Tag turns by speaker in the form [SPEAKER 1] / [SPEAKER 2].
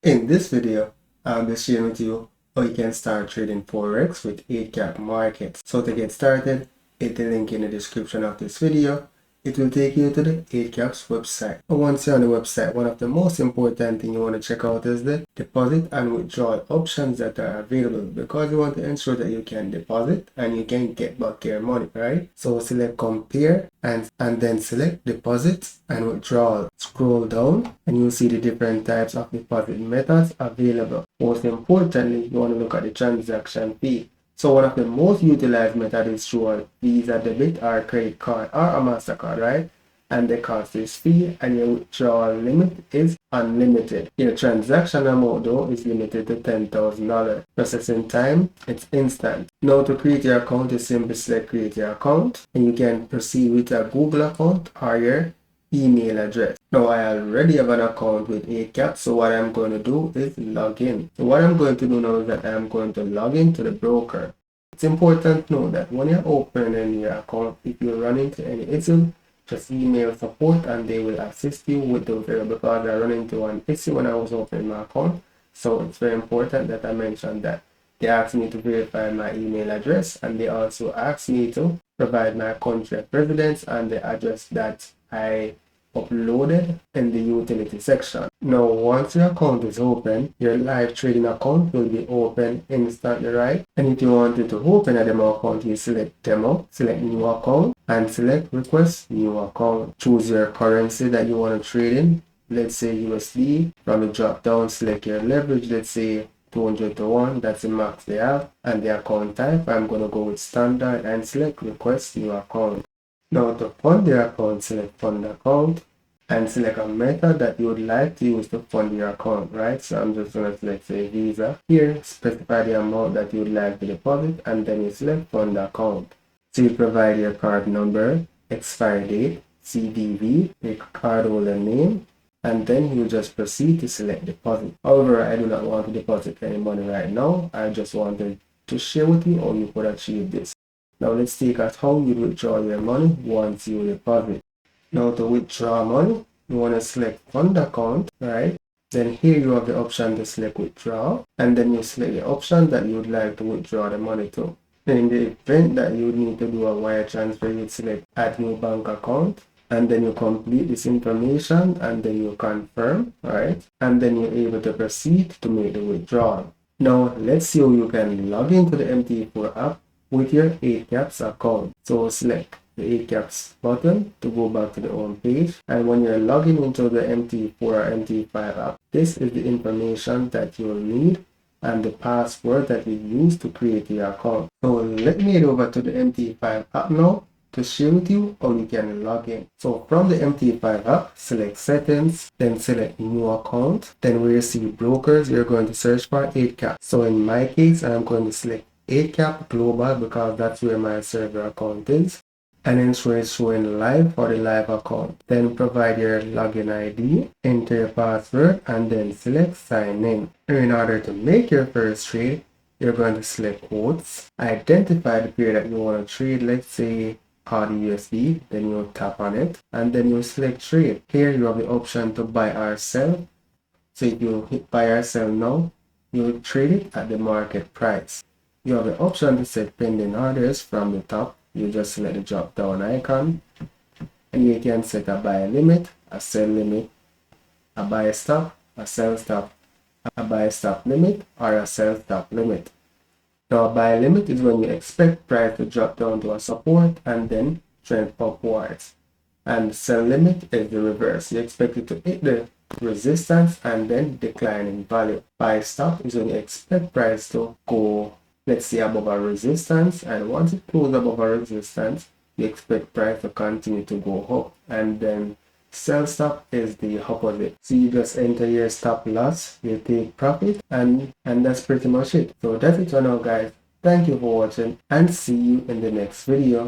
[SPEAKER 1] In this video, I'll be sharing with you how you can start trading Forex with 8-cap markets. So to get started, hit the link in the description of this video. It will take you to the 8-caps website. And once you're on the website, one of the most important things you want to check out is the deposit and withdrawal options that are available, because you want to ensure that you can deposit and you can get back your money, right? So select compare and then select deposit and withdrawal. Scroll down and you'll see the different types of deposit methods available. Most importantly, you want to look at the transaction fee. So one of the most utilized methods is through a Visa debit or credit card or a MasterCard, right? And the cost is free and your withdrawal limit is unlimited. Your transaction amount though is limited to $10,000. Processing time, it's instant. Now to create your account, you simply select create your account and you can proceed with a Google account or your email address. Now I already have an account with 8-cap, so what I'm going to do is log in. So what I'm going to do now is that I'm going to log into the broker. It's important to know that when you're opening your account, if you run into any issue, just email support and they will assist you with those errors, because I run into an issue when I was opening my account. So it's very important that I mention that. They asked me to verify my email address and they also asked me to provide my country of residence and the address that I uploaded in the utility section. Now once your account is open, your live trading account will be open instantly, right? And if you wanted to open a demo account, you select demo, select new account and select request new account. Choose your currency that you want to trade in. Let's say USD. From the drop down, select your leverage, let's say 200 to 1, that's the max they have, and the account type, I'm going to go with standard and select request new account. Now to fund your account, select fund account and select a method that you would like to use to fund your account, right? So I'm just going to select say Visa. Here, specify the amount that you would like to deposit and then you select fund account. So you provide your card number, expiry date, CVV, your cardholder name, and then you just proceed to select deposit. However, I do not want to deposit any money right now. I just wanted to share with you how you could achieve this. Now let's take at how you withdraw your money once you deposit. Now to withdraw money, you want to select fund account, right? Then here you have the option to select withdraw, and then you select the option that you would like to withdraw the money to. Then in the event that you need to do a wire transfer, you select add new bank account. And then you complete this information and then you confirm, right? And then you're able to proceed to make the withdrawal. Now let's see how you can log into the MT4 app with your 8-caps account. So select the 8-caps button to go back to the home page. And when you're logging into the MT4 or MT5 app, this is the information that you'll need and the password that you use to create your account. So let me head over to the MT5 app now to share with you how you can log in. So from the MT5 app, select settings, then select new account. Then where you see brokers, you're going to search for 8-cap. So in my case, I'm going to select 8-cap global because that's where my server account is. And ensure it's showing live for the live account. Then provide your login ID, enter your password, and then select sign in. In order to make your first trade, you're going to select quotes, identify the pair that you want to trade, let's say USD, then you tap on it and then you select trade. Here you have the option to buy or sell. So if you hit buy or sell now, you will trade it at the market price. You have the option to set pending orders from the top. You just select the drop down icon and you can set a buy limit, a sell limit, a buy stop, a sell stop, a buy stop limit, or a sell stop limit. Now a buy limit is when you expect price to drop down to a support and then trend upwards. And sell limit is the reverse. You expect it to hit the resistance and then decline in value. Buy stop is when you expect price to go, let's say, above a resistance, and once it goes above a resistance, you expect price to continue to go up. And then sell stop is the opposite. So you just enter your stop loss, you take profit, and that's pretty much it. So that's it for now, guys. Thank you for watching and see you in the next video.